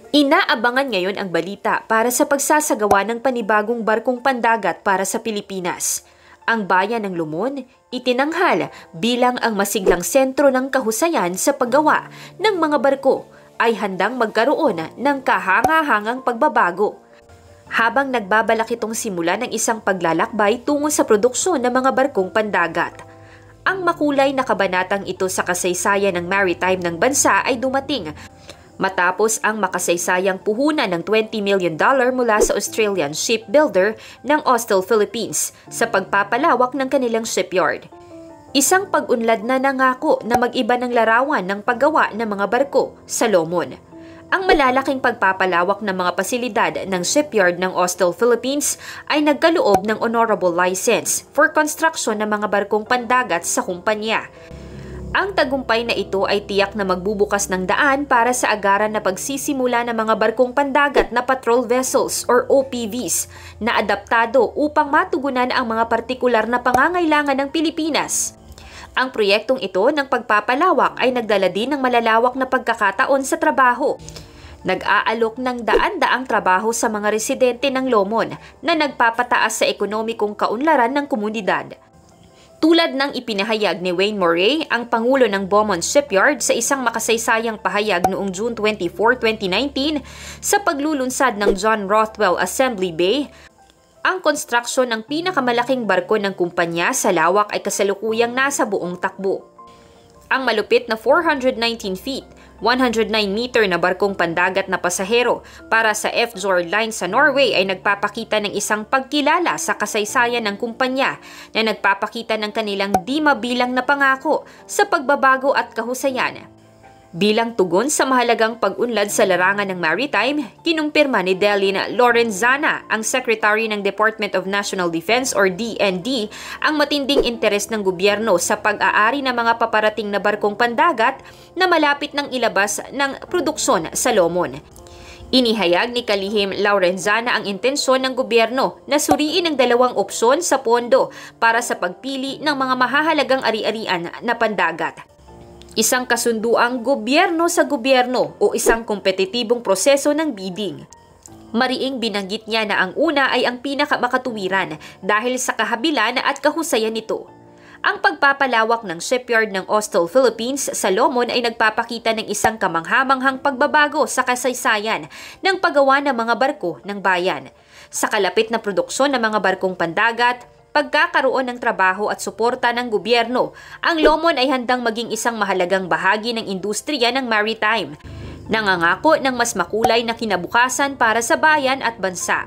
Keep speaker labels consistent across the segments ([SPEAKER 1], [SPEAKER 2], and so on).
[SPEAKER 1] Inaabangan ngayon ang balita para sa pagsasagawa ng panibagong barkong pandagat para sa Pilipinas. Ang bayan ng Lumon, itinanghal bilang ang masiglang sentro ng kahusayan sa paggawa ng mga barko ay handang magkaroon ng kahanga-hangang pagbabago. Habang nagbabalak itong simula ng isang paglalakbay tungo sa produksyon ng mga barkong pandagat. Ang makulay na kabanatang ito sa kasaysayan ng maritime ng bansa ay dumating matapos ang makasaysayang puhunan ng $20 million mula sa Australian shipbuilder ng Austal Philippines sa pagpapalawak ng kanilang shipyard. Isang pag-unlad na nangako na mag-iba ng larawan ng paggawa ng mga barko sa Lomon. Ang malalaking pagpapalawak ng mga pasilidad ng shipyard ng Austal Philippines ay nagkaloob ng honorable license for construction ng mga barkong pandagat sa kumpanya. Ang tagumpay na ito ay tiyak na magbubukas ng daan para sa agaran na pagsisimula ng mga barkong pandagat na patrol vessels or OPVs na adaptado upang matugunan ang mga partikular na pangangailangan ng Pilipinas. Ang proyektong ito ng pagpapalawak ay nagdala din ng malalawak na pagkakataon sa trabaho. Nag-aalok ng daan-daang trabaho sa mga residente ng Lomon na nagpapataas sa ekonomikong kaunlaran ng komunidad. Tulad ng ipinahayag ni Wayne Moray, ang Pangulo ng Beaumont Shipyard sa isang makasaysayang pahayag noong June 24, 2019 sa paglulunsad ng John Rothwell Assembly Bay, ang konstruksyon ng pinakamalaking barko ng kumpanya sa lawak ay kasalukuyang nasa buong takbo. Ang malupit na 419 feet, 109 meter na barkong pandagat na pasahero para sa Fjord Line sa Norway ay nagpapakita ng isang pagkilala sa kasaysayan ng kumpanya na nagpapakita ng kanilang di mabilang na pangako sa pagbabago at kahusayan. Bilang tugon sa mahalagang pag-unlad sa larangan ng maritime, kinumpirma ni Delin Lorenzana, ang Secretary ng Department of National Defense or DND, ang matinding interes ng gobyerno sa pag-aari ng mga paparating na barkong pandagat na malapit ng ilabas ng produksyon sa Lomon. Inihayag ni Kalihim Lorenzana ang intensyon ng gobyerno na suriin ang dalawang opsyon sa pondo para sa pagpili ng mga mahahalagang ari-arian na pandagat. Isang kasunduang gobyerno sa gobyerno o isang kompetitibong proseso ng bidding. Mariing binanggit niya na ang una ay ang pinakamakatuwiran dahil sa kahabilan at kahusayan nito. Ang pagpapalawak ng shipyard ng Austal Philippines sa Lomon ay nagpapakita ng isang kamanghamanghang pagbabago sa kasaysayan ng paggawa ng mga barko ng bayan. Sa kalapit na produksyon ng mga barkong pandagat, pagkakaroon ng trabaho at suporta ng gobyerno, ang Lomon ay handang maging isang mahalagang bahagi ng industriya ng maritime. Nangangako ng mas makulay na kinabukasan para sa bayan at bansa.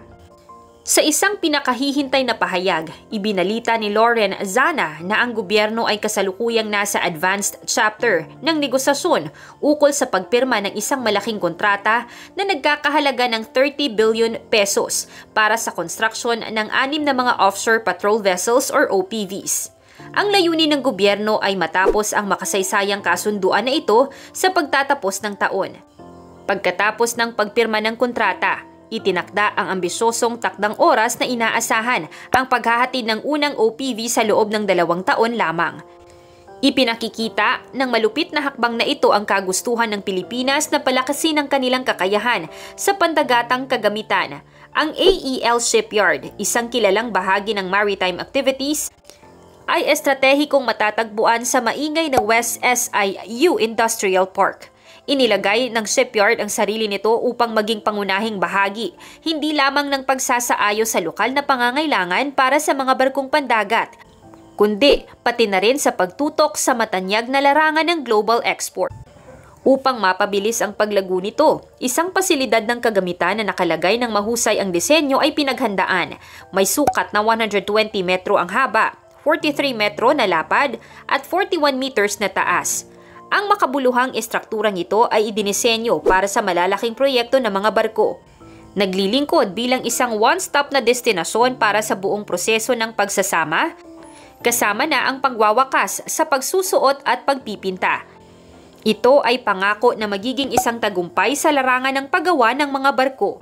[SPEAKER 1] Sa isang pinakahihintay na pahayag, ibinalita ni Lorenzana na ang gobyerno ay kasalukuyang nasa advanced chapter ng negosasyon ukol sa pagpirma ng isang malaking kontrata na nagkakahalaga ng 30 billion pesos para sa construction ng 6 na mga offshore patrol vessels or OPVs. Ang layunin ng gobyerno ay matapos ang makasaysayang kasunduan na ito sa pagtatapos ng taon. Pagkatapos ng pagpirma ng kontrata, itinakda ang ambisyosong takdang oras na inaasahan ang paghahatid ng unang OPV sa loob ng 2 taon lamang. Ipinakikita ng malupit na hakbang na ito ang kagustuhan ng Pilipinas na palakasin ang kanilang kakayahan sa pandagatang kagamitan. Ang AEL Shipyard, isang kilalang bahagi ng maritime activities, ay estratehikong matatagpuan sa maingay na West SIU Industrial Park. Inilagay ng shipyard ang sarili nito upang maging pangunahing bahagi, hindi lamang ng pagsasaayo sa lokal na pangangailangan para sa mga barkong pandagat, kundi pati na rin sa pagtutok sa matanyag na larangan ng global export. Upang mapabilis ang paglago nito, isang pasilidad ng kagamitan na nakalagay ng mahusay ang disenyo ay pinaghandaan. May sukat na 120 metro ang haba, 43 metro na lapad at 41 meters na taas. Ang makabuluhang estrukturang ito ay idinisenyo para sa malalaking proyekto ng mga barko. Naglilingkod bilang isang one-stop na destinasyon para sa buong proseso ng pagsasama, kasama na ang pagwawakas sa pagsusuot at pagpipinta. Ito ay pangako na magiging isang tagumpay sa larangan ng paggawa ng mga barko.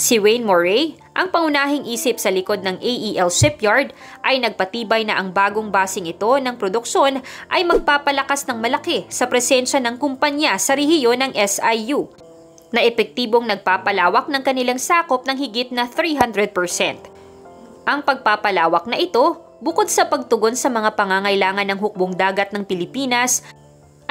[SPEAKER 1] Si Wayne Moray, ang pangunahing isip sa likod ng AEL Shipyard, ay nagpatibay na ang bagong basing ito ng produksyon ay magpapalakas ng malaki sa presensya ng kumpanya sa rehiyon ng SIU. na epektibong nagpapalawak ng kanilang sakop ng higit na 300%. Ang pagpapalawak na ito, bukod sa pagtugon sa mga pangangailangan ng hukbong dagat ng Pilipinas,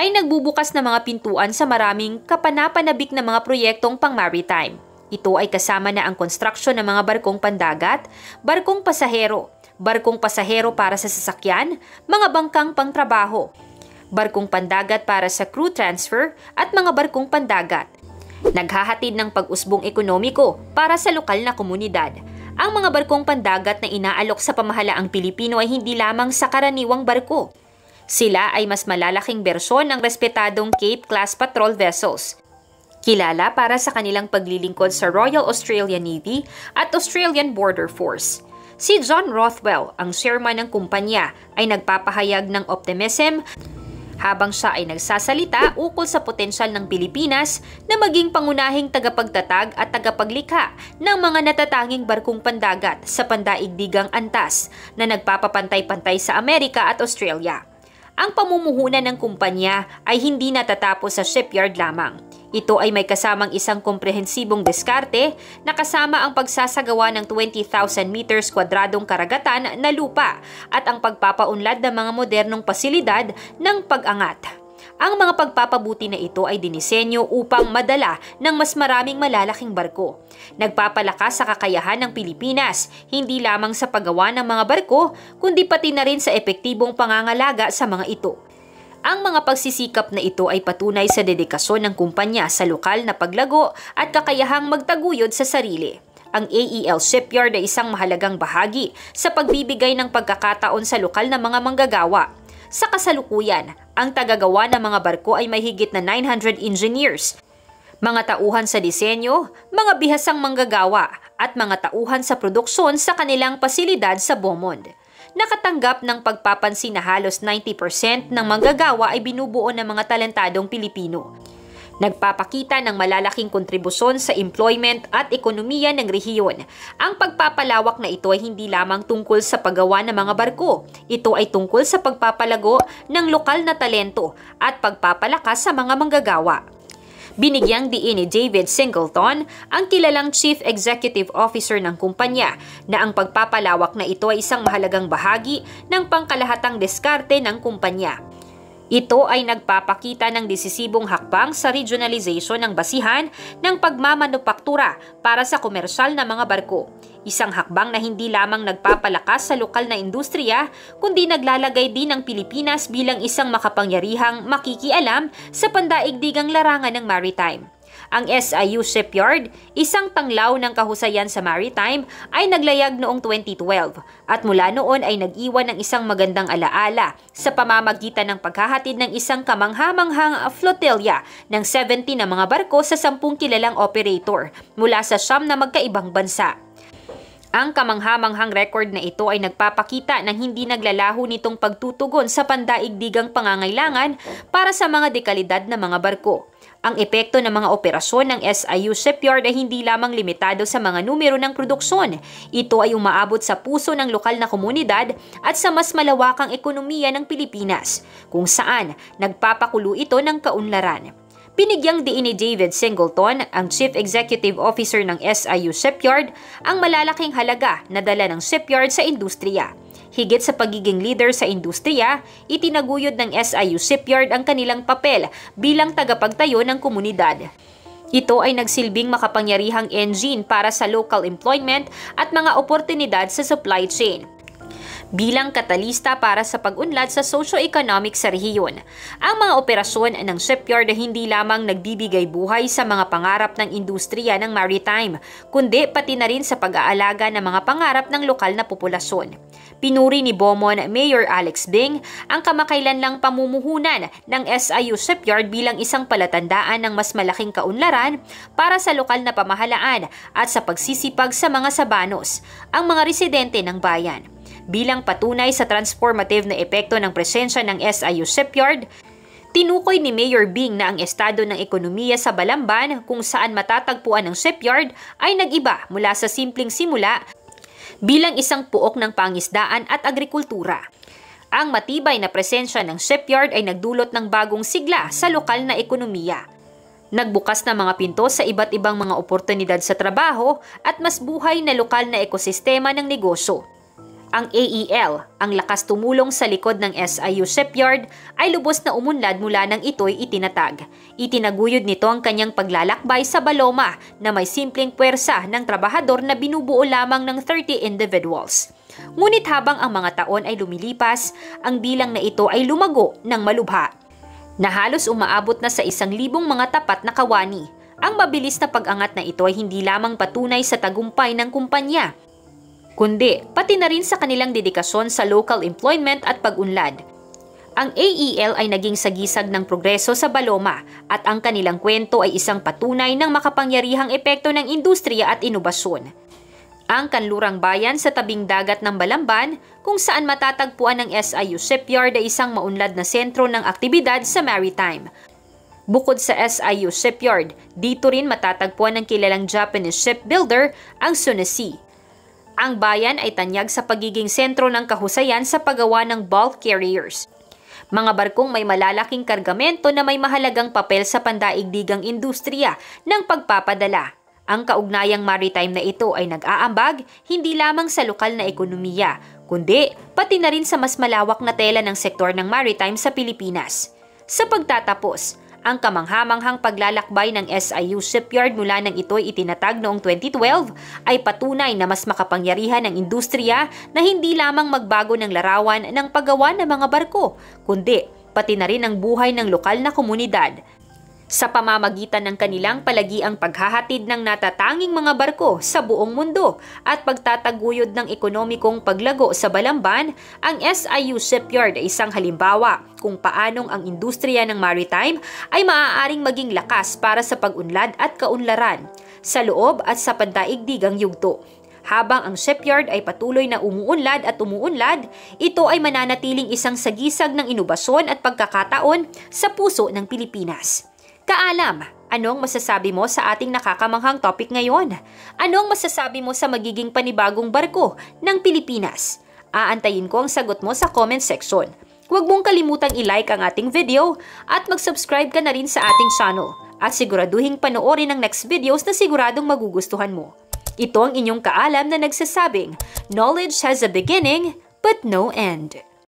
[SPEAKER 1] ay nagbubukas na mga pintuan sa maraming kapanapanabik na mga proyektong pang-maritime. Ito ay kasama na ang konstruksyon ng mga barkong pandagat, barkong pasahero para sa sasakyan, mga bangkang pangtrabaho, barkong pandagat para sa crew transfer at mga barkong pandagat. Naghahatid ng pag-usbong ekonomiko para sa lokal na komunidad. Ang mga barkong pandagat na inaalok sa pamahalaang Pilipino ay hindi lamang sa karaniwang barko. Sila ay mas malalaking bersyon ng respetadong Cape-class patrol vessels. Kilala para sa kanilang paglilingkod sa Royal Australian Navy at Australian Border Force. Si John Rothwell, ang chairman ng kumpanya, ay nagpapahayag ng optimism habang siya ay nagsasalita ukol sa potensyal ng Pilipinas na maging pangunahing tagapagtatag at tagapaglikha ng mga natatanging barkong pandagat sa pandaigdigang antas na nagpapapantay-pantay sa Amerika at Australia. Ang pamumuhunan ng kumpanya ay hindi natatapos sa shipyard lamang. Ito ay may kasamang isang komprehensibong diskarte na kasama ang pagsasagawa ng 20,000 meters kwadradong karagatan na lupa at ang pagpapaunlad ng mga modernong pasilidad ng pag-angat. Ang mga pagpapabuti na ito ay dinisenyo upang madala ng mas maraming malalaking barko. Nagpapalakas sa kakayahan ng Pilipinas, hindi lamang sa paggawa ng mga barko, kundi pati na rin sa epektibong pangangalaga sa mga ito. Ang mga pagsisikap na ito ay patunay sa dedikasyon ng kumpanya sa lokal na paglago at kakayahang magtaguyod sa sarili. Ang AEL Shipyard ay isang mahalagang bahagi sa pagbibigay ng pagkakataon sa lokal na mga manggagawa. Sa kasalukuyan, ang tagagawa ng mga barko ay may higit na 900 engineers, mga tauhan sa disenyo, mga bihasang manggagawa at mga tauhan sa produksyon sa kanilang pasilidad sa Beaumont. Nakatanggap ng pagpapansin na halos 90% ng manggagawa ay binubuo ng mga talentadong Pilipino. Nagpapakita ng malalaking kontribusyon sa employment at ekonomiya ng rehiyon. Ang pagpapalawak na ito ay hindi lamang tungkol sa paggawa ng mga barko. Ito ay tungkol sa pagpapalago ng lokal na talento at pagpapalakas sa mga manggagawa. Binigyang diin ni David Singleton, ang kilalang Chief Executive Officer ng kumpanya, na ang pagpapalawak na ito ay isang mahalagang bahagi ng pangkalahatang diskarte ng kumpanya. Ito ay nagpapakita ng desisibong hakbang sa regionalization ng basihan ng pagmamanupaktura para sa komersyal na mga barko. Isang hakbang na hindi lamang nagpapalakas sa lokal na industriya, kundi naglalagay din ng Pilipinas bilang isang makapangyarihang makikialam sa pandaigdigang larangan ng maritime. Ang SIU Shipyard, isang tanglaw ng kahusayan sa maritime, ay naglayag noong 2012 at mula noon ay nag-iwan ng isang magandang alaala sa pamamagitan ng paghahatid ng isang kamanghamanghang flotilla ng 70 na mga barko sa 10 kilalang operator mula sa 9 na magkaibang bansa. Ang kamanghamanghang record na ito ay nagpapakita ng hindi naglalaho nitong pagtutugon sa pandaigdigang pangangailangan para sa mga dekalidad na mga barko. Ang epekto ng mga operasyon ng SIU Shipyard ay hindi lamang limitado sa mga numero ng produksyon. Ito ay umaabot sa puso ng lokal na komunidad at sa mas malawakang ekonomiya ng Pilipinas, kung saan nagpapakulo ito ng kaunlaran. Binigyang diin ni David Singleton, ang Chief Executive Officer ng SIU Shipyard, ang malalaking halaga na dala ng shipyard sa industriya. Higit sa pagiging leader sa industriya, itinaguyod ng SIU Shipyard ang kanilang papel bilang tagapagtayo ng komunidad. Ito ay nagsilbing makapangyarihang engine para sa local employment at mga oportunidad sa supply chain. Bilang katalista para sa pag-unlad sa socio-economic sa rehiyon. Ang mga operasyon ng shipyard ay hindi lamang nagbibigay buhay sa mga pangarap ng industriya ng maritime, kundi pati na rin sa pag-aalaga ng mga pangarap ng lokal na populasyon. Pinuri ni Beaumont Mayor Alex Bing ang kamakailan lang pamumuhunan ng SIU Shipyard bilang isang palatandaan ng mas malaking kaunlaran para sa lokal na pamahalaan at sa pagsisipag sa mga sabanos, ang mga residente ng bayan. Bilang patunay sa transformative na epekto ng presensya ng SIU Shipyard, tinukoy ni Mayor Bing na ang estado ng ekonomiya sa Balamban kung saan matatagpuan ng shipyard ay nag-iba mula sa simpleng simula bilang isang puok ng pangisdaan at agrikultura. Ang matibay na presensya ng shipyard ay nagdulot ng bagong sigla sa lokal na ekonomiya. Nagbukas na mga pinto sa iba't ibang mga oportunidad sa trabaho at mas buhay na lokal na ekosistema ng negosyo. Ang AEL, ang lakas tumulong sa likod ng SIU Shipyard, ay lubos na umunlad mula nang ito'y itinatag. Itinaguyod nito ang kanyang paglalakbay sa Baloma na may simpleng puwersa ng trabahador na binubuo lamang ng 30 individuals. Ngunit habang ang mga taon ay lumilipas, ang bilang na ito ay lumago ng malubha, na halos umaabot na sa 1,000 mga tapat na kawani. Ang mabilis na pag-angat na ito ay hindi lamang patunay sa tagumpay ng kumpanya, kundi pati na rin sa kanilang dedikasyon sa local employment at pag-unlad. Ang AEL ay naging sagisag ng progreso sa Baloma at ang kanilang kwento ay isang patunay ng makapangyarihang epekto ng industriya at inobasyon. Ang kanlurang bayan sa tabing dagat ng Balamban, kung saan matatagpuan ng SIU Shipyard ay isang maunlad na sentro ng aktibidad sa maritime. Bukod sa SIU Shipyard, dito rin matatagpuan ng kilalang Japanese shipbuilder ang Tsuneishi. Ang bayan ay tanyag sa pagiging sentro ng kahusayan sa paggawa ng bulk carriers, mga barkong may malalaking kargamento na may mahalagang papel sa pandaigdigang industriya ng pagpapadala. Ang kaugnayang maritime na ito ay nag-aambag hindi lamang sa lokal na ekonomiya, kundi pati na rin sa mas malawak na tela ng sektor ng maritime sa Pilipinas. Sa pagtatapos, ang kamanghamanghang paglalakbay ng SIU Shipyard mula nang ito'y itinatag noong 2012 ay patunay na mas makapangyarihan ng industriya na hindi lamang magbago ng larawan ng paggawa ng mga barko, kundi pati na rin ang buhay ng lokal na komunidad. Sa pamamagitan ng kanilang palagiang paghahatid ng natatanging mga barko sa buong mundo at pagtataguyod ng ekonomikong paglago sa Balamban, ang SIU Shipyard ay isang halimbawa kung paanong ang industriya ng maritime ay maaaring maging lakas para sa pag-unlad at kaunlaran sa loob at sa pandaigdigang yugto. Habang ang shipyard ay patuloy na umuunlad at umuunlad, ito ay mananatiling isang sagisag ng inobasyon at pagkakataon sa puso ng Pilipinas. Kaalam, anong masasabi mo sa ating nakakamanghang topic ngayon? Anong masasabi mo sa magiging panibagong barko ng Pilipinas? Aantayin ko ang sagot mo sa comment section. Huwag mong kalimutang i-like ang ating video at mag-subscribe ka na rin sa ating channel at siguraduhing panoorin ang next videos na siguradong magugustuhan mo. Ito ang inyong kaalam na nagsasabing, knowledge has a beginning but no end.